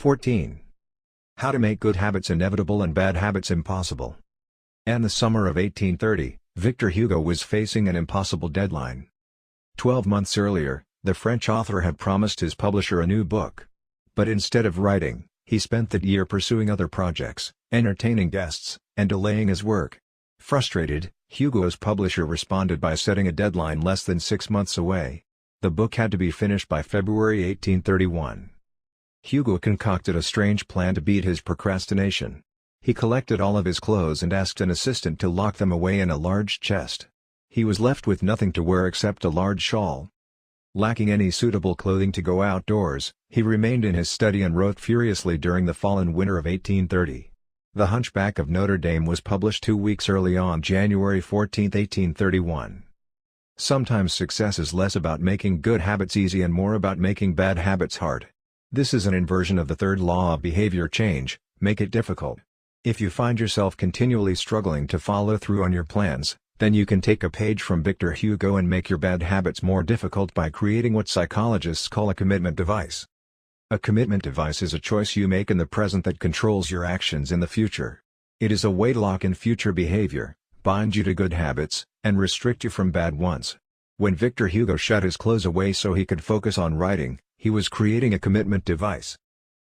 14. How to make good habits inevitable and bad habits impossible. In the summer of 1830, Victor Hugo was facing an impossible deadline. 12 months earlier, the French author had promised his publisher a new book. But instead of writing, he spent that year pursuing other projects, entertaining guests, and delaying his work. Frustrated, Hugo's publisher responded by setting a deadline less than 6 months away. The book had to be finished by February 1831. Hugo concocted a strange plan to beat his procrastination. He collected all of his clothes and asked an assistant to lock them away in a large chest. He was left with nothing to wear except a large shawl. Lacking any suitable clothing to go outdoors, he remained in his study and wrote furiously during the fall and winter of 1830. The Hunchback of Notre Dame was published 2 weeks early on January 14, 1831. Sometimes success is less about making good habits easy and more about making bad habits hard. This is an inversion of the third law of behavior change: make it difficult. If you find yourself continually struggling to follow through on your plans, then you can take a page from Victor Hugo and make your bad habits more difficult by creating what psychologists call a commitment device. A commitment device is a choice you make in the present that controls your actions in the future. It is a way to lock in future behavior, bind you to good habits, and restrict you from bad ones. When Victor Hugo shut his clothes away so he could focus on writing, he was creating a commitment device.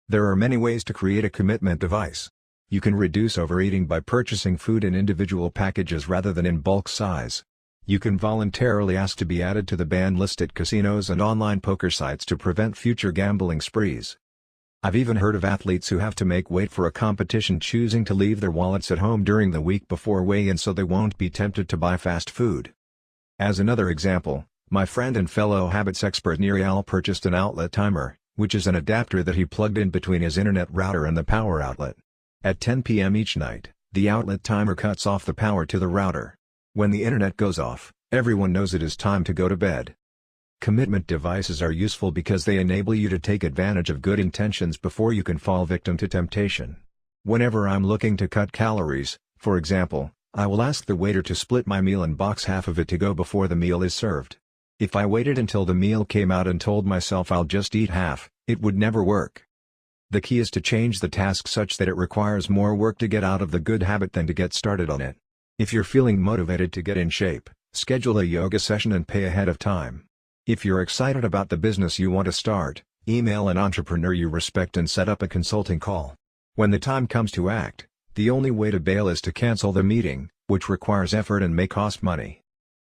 There are many ways to create a commitment device. You can reduce overeating by purchasing food in individual packages rather than in bulk size. You can voluntarily ask to be added to the ban list at casinos and online poker sites to prevent future gambling sprees. I've even heard of athletes who have to make weight for a competition choosing to leave their wallets at home during the week before weigh-in so they won't be tempted to buy fast food. As another example, my friend and fellow habits expert Niriyal purchased an outlet timer, which is an adapter that he plugged in between his internet router and the power outlet. At 10 p.m. each night, the outlet timer cuts off the power to the router. When the internet goes off, everyone knows it is time to go to bed. Commitment devices are useful because they enable you to take advantage of good intentions before you can fall victim to temptation. Whenever I'm looking to cut calories, for example, I will ask the waiter to split my meal and box half of it to go before the meal is served. If I waited until the meal came out and told myself I'll just eat half, it would never work. The key is to change the task such that it requires more work to get out of the good habit than to get started on it. If you're feeling motivated to get in shape, schedule a yoga session and pay ahead of time. If you're excited about the business you want to start, email an entrepreneur you respect and set up a consulting call. When the time comes to act, the only way to bail is to cancel the meeting, which requires effort and may cost money.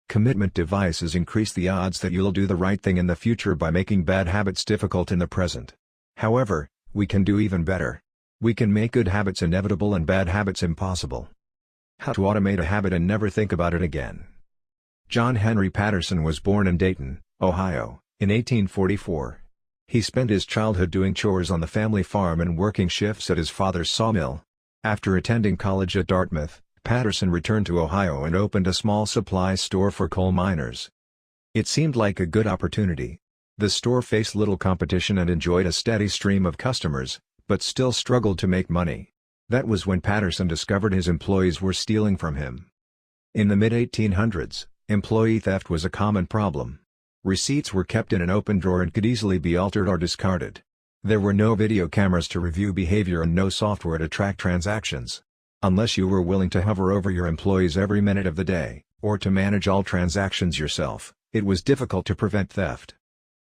Commitment devices increase the odds that you'll do the right thing in the future by making bad habits difficult in the present. However, we can do even better. We can make good habits inevitable and bad habits impossible. How to automate a habit and never think about it again. John Henry Patterson was born in Dayton, Ohio, in 1844. He spent his childhood doing chores on the family farm and working shifts at his father's sawmill. After attending college at Dartmouth, Patterson returned to Ohio and opened a small supply store for coal miners. It seemed like a good opportunity. The store faced little competition and enjoyed a steady stream of customers, but still struggled to make money. That was when Patterson discovered his employees were stealing from him. In the mid-1800s, employee theft was a common problem. Receipts were kept in an open drawer and could easily be altered or discarded. There were no video cameras to review behavior and no software to track transactions. Unless you were willing to hover over your employees every minute of the day, or to manage all transactions yourself, it was difficult to prevent theft.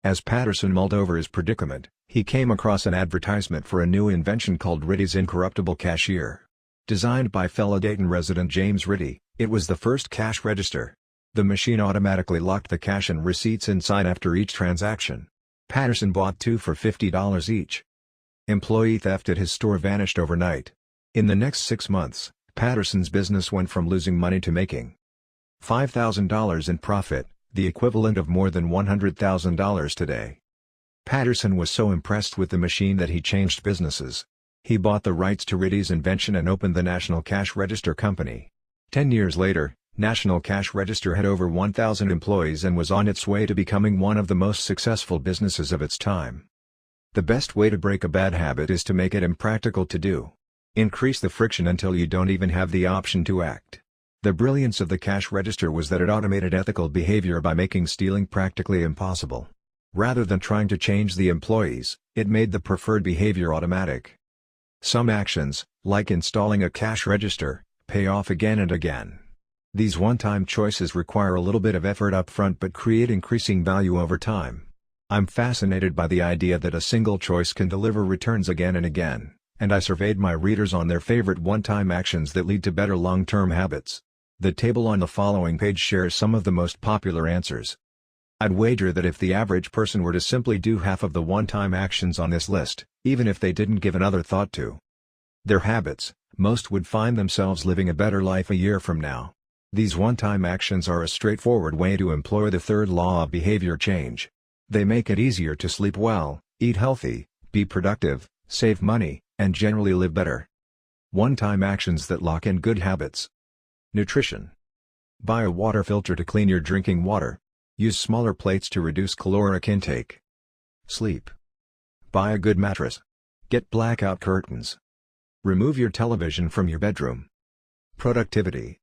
As Patterson mulled over his predicament, he came across an advertisement for a new invention called Ritty's Incorruptible Cashier. Designed by fellow Dayton resident James Ritty, it was the first cash register. The machine automatically locked the cash and receipts inside after each transaction. Patterson bought 2 for $50 each. Employee theft at his store vanished overnight. In the next 6 months, Patterson's business went from losing money to making $5,000 in profit, the equivalent of more than $100,000 today. Patterson was so impressed with the machine that he changed businesses. He bought the rights to Ritty's invention and opened the National Cash Register Company. 10 years later, National Cash Register had over 1,000 employees and was on its way to becoming one of the most successful businesses of its time. The best way to break a bad habit is to make it impractical to do. Increase the friction until you don't even have the option to act. The brilliance of the cash register was that it automated ethical behavior by making stealing practically impossible. Rather than trying to change the employees, it made the preferred behavior automatic. Some actions, like installing a cash register, pay off again and again. These one-time choices require a little bit of effort up front but create increasing value over time. I'm fascinated by the idea that a single choice can deliver returns again and again, and I surveyed my readers on their favorite one-time actions that lead to better long-term habits. The table on the following page shares some of the most popular answers. I'd wager that if the average person were to simply do half of the one-time actions on this list, even if they didn't give another thought to their habits, most would find themselves living a better life a year from now. These one-time actions are a straightforward way to employ the third law of behavior change. They make it easier to sleep well, eat healthy, be productive, save money, and generally live better. One-time actions that lock in good habits. Nutrition. Buy a water filter to clean your drinking water. Use smaller plates to reduce caloric intake. Sleep. Buy a good mattress. Get blackout curtains. Remove your television from your bedroom. Productivity.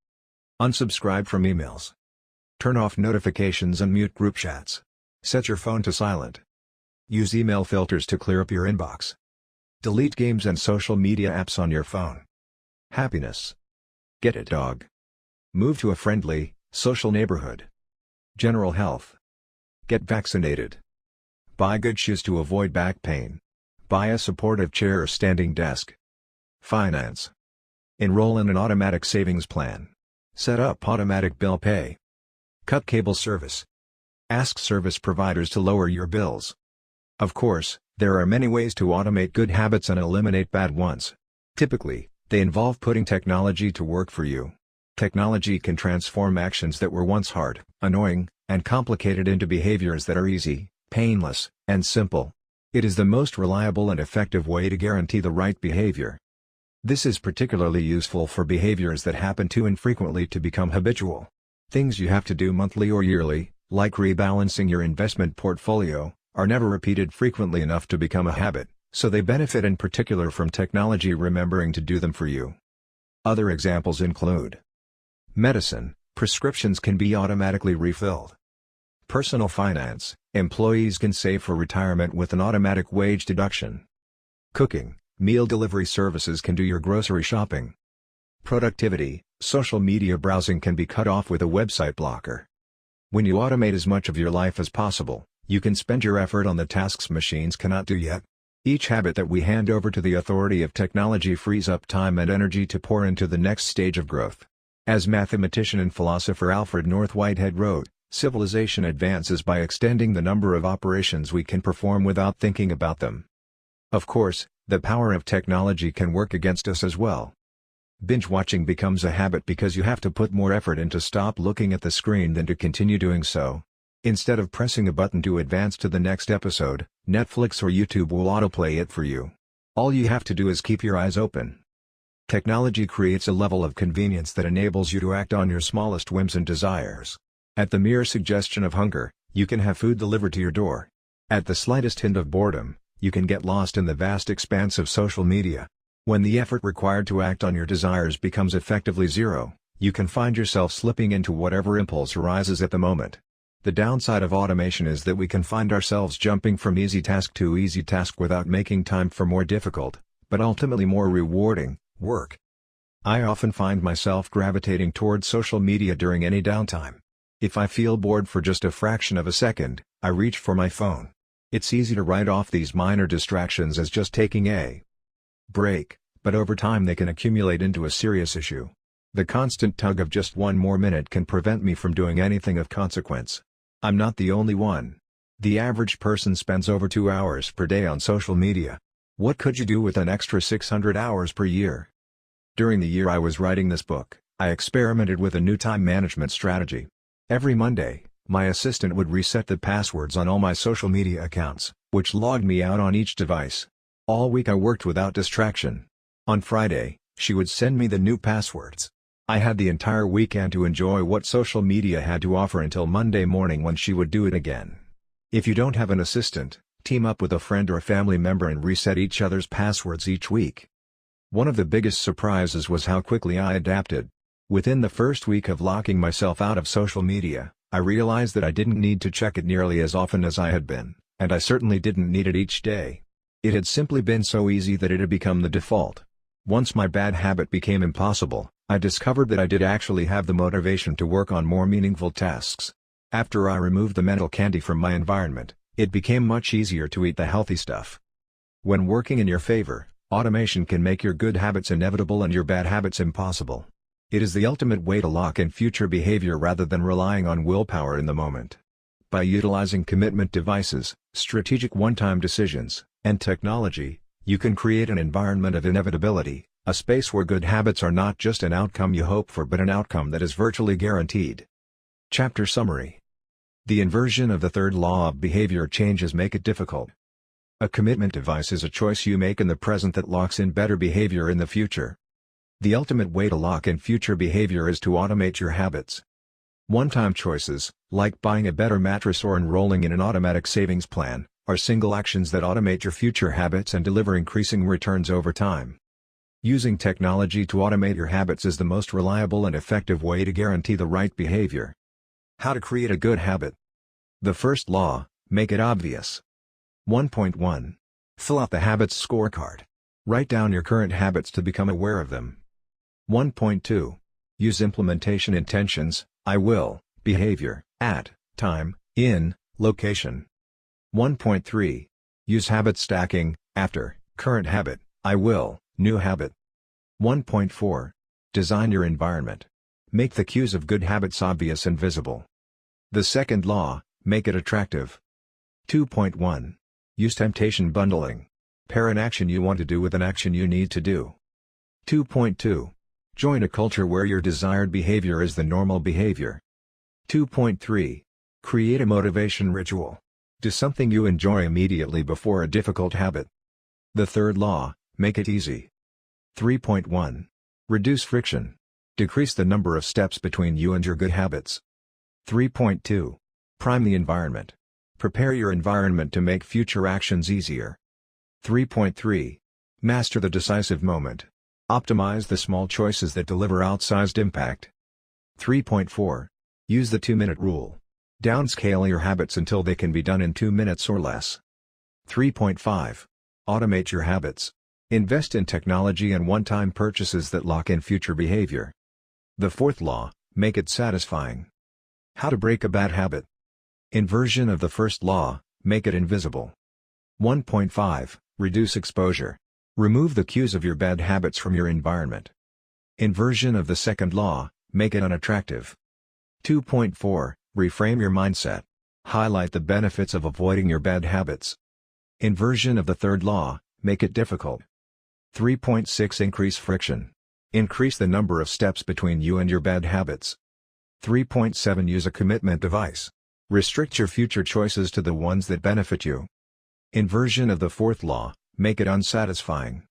Unsubscribe from emails. Turn off notifications and mute group chats. Set your phone to silent. Use email filters to clear up your inbox. Delete games and social media apps on your phone. Happiness. Get a dog. Move to a friendly, social neighborhood. General health. Get vaccinated. Buy good shoes to avoid back pain. Buy a supportive chair or standing desk. Finance. Enroll in an automatic savings plan. Set up automatic bill pay. Cut cable service. Ask service providers to lower your bills. Of course, there are many ways to automate good habits and eliminate bad ones. Typically, they involve putting technology to work for you. Technology can transform actions that were once hard, annoying, and complicated into behaviors that are easy, painless, and simple. It is the most reliable and effective way to guarantee the right behavior. This is particularly useful for behaviors that happen too infrequently to become habitual. Things you have to do monthly or yearly, like rebalancing your investment portfolio, are never repeated frequently enough to become a habit, so they benefit in particular from technology remembering to do them for you. Other examples include medicine. Prescriptions can be automatically refilled. Personal finance. Employees can save for retirement with an automatic wage deduction. Cooking. Meal delivery services can do your grocery shopping. Productivity. Social media browsing can be cut off with a website blocker. When you automate as much of your life as possible, you can spend your effort on the tasks machines cannot do yet. Each habit that we hand over to the authority of technology frees up time and energy to pour into the next stage of growth. As mathematician and philosopher Alfred North Whitehead wrote, civilization advances by extending the number of operations we can perform without thinking about them. Of course, the power of technology can work against us as well. Binge watching becomes a habit because you have to put more effort into stop looking at the screen than to continue doing so. Instead of pressing a button to advance to the next episode, Netflix or YouTube will autoplay it for you. All you have to do is keep your eyes open. Technology creates a level of convenience that enables you to act on your smallest whims and desires. At the mere suggestion of hunger, you can have food delivered to your door. At the slightest hint of boredom, you can get lost in the vast expanse of social media. When the effort required to act on your desires becomes effectively zero, you can find yourself slipping into whatever impulse arises at the moment. The downside of automation is that we can find ourselves jumping from easy task to easy task without making time for more difficult, but ultimately more rewarding, work. I often find myself gravitating towards social media during any downtime. If I feel bored for just a fraction of a second, I reach for my phone. It's easy to write off these minor distractions as just taking a break, but over time they can accumulate into a serious issue. The constant tug of just one more minute can prevent me from doing anything of consequence. I'm not the only one. The average person spends over 2 hours per day on social media. What could you do with an extra 600 hours per year? During the year I was writing this book, I experimented with a new time management strategy. Every Monday, my assistant would reset the passwords on all my social media accounts, which logged me out on each device. All week I worked without distraction. On Friday, she would send me the new passwords. I had the entire weekend to enjoy what social media had to offer until Monday morning when she would do it again. If you don't have an assistant, team up with a friend or a family member and reset each other's passwords each week. One of the biggest surprises was how quickly I adapted. Within the first week of locking myself out of social media, I realized that I didn't need to check it nearly as often as I had been, and I certainly didn't need it each day. It had simply been so easy that it had become the default. Once my bad habit became impossible, I discovered that I did actually have the motivation to work on more meaningful tasks. After I removed the mental candy from my environment, it became much easier to eat the healthy stuff. When working in your favor, automation can make your good habits inevitable and your bad habits impossible. It is the ultimate way to lock in future behavior rather than relying on willpower in the moment. By utilizing commitment devices, strategic one-time decisions, and technology, you can create an environment of inevitability, a space where good habits are not just an outcome you hope for but an outcome that is virtually guaranteed. Chapter Summary. The inversion of the third law of behavior changes make it difficult. A commitment device is a choice you make in the present that locks in better behavior in the future. The ultimate way to lock in future behavior is to automate your habits. One-time choices, like buying a better mattress or enrolling in an automatic savings plan, are single actions that automate your future habits and deliver increasing returns over time. Using technology to automate your habits is the most reliable and effective way to guarantee the right behavior. How to create a good habit. The first law, make it obvious. 1.1. Fill out the habits scorecard. Write down your current habits to become aware of them. 1.2. Use implementation intentions, I will, behavior, at, time, in, location. 1.3. Use habit stacking, after, current habit, I will, new habit. 1.4. Design your environment. Make the cues of good habits obvious and visible. The second law, make it attractive. 2.1. Use temptation bundling. Pair an action you want to do with an action you need to do. 2.2. Join a culture where your desired behavior is the normal behavior. 2.3. Create a motivation ritual. Do something you enjoy immediately before a difficult habit. The third law, make it easy. 3.1. Reduce friction. Decrease the number of steps between you and your good habits. 3.2. Prime the environment. Prepare your environment to make future actions easier. 3.3. Master the decisive moment. Optimize the small choices that deliver outsized impact. 3.4. Use the 2-minute rule. Downscale your habits until they can be done in 2 minutes or less. 3.5. Automate your habits. Invest in technology and one-time purchases that lock in future behavior. The fourth law, make it satisfying. How to break a bad habit. Inversion of the first law, make it invisible. 1.5. Reduce exposure. Remove the cues of your bad habits from your environment. Inversion of the second law, make it unattractive. 2.4. Reframe your mindset. Highlight the benefits of avoiding your bad habits. Inversion of the third law, make it difficult. 3.6. Increase friction. Increase the number of steps between you and your bad habits. 3.7. Use a commitment device. Restrict your future choices to the ones that benefit you. Inversion of the fourth law, make it unsatisfying.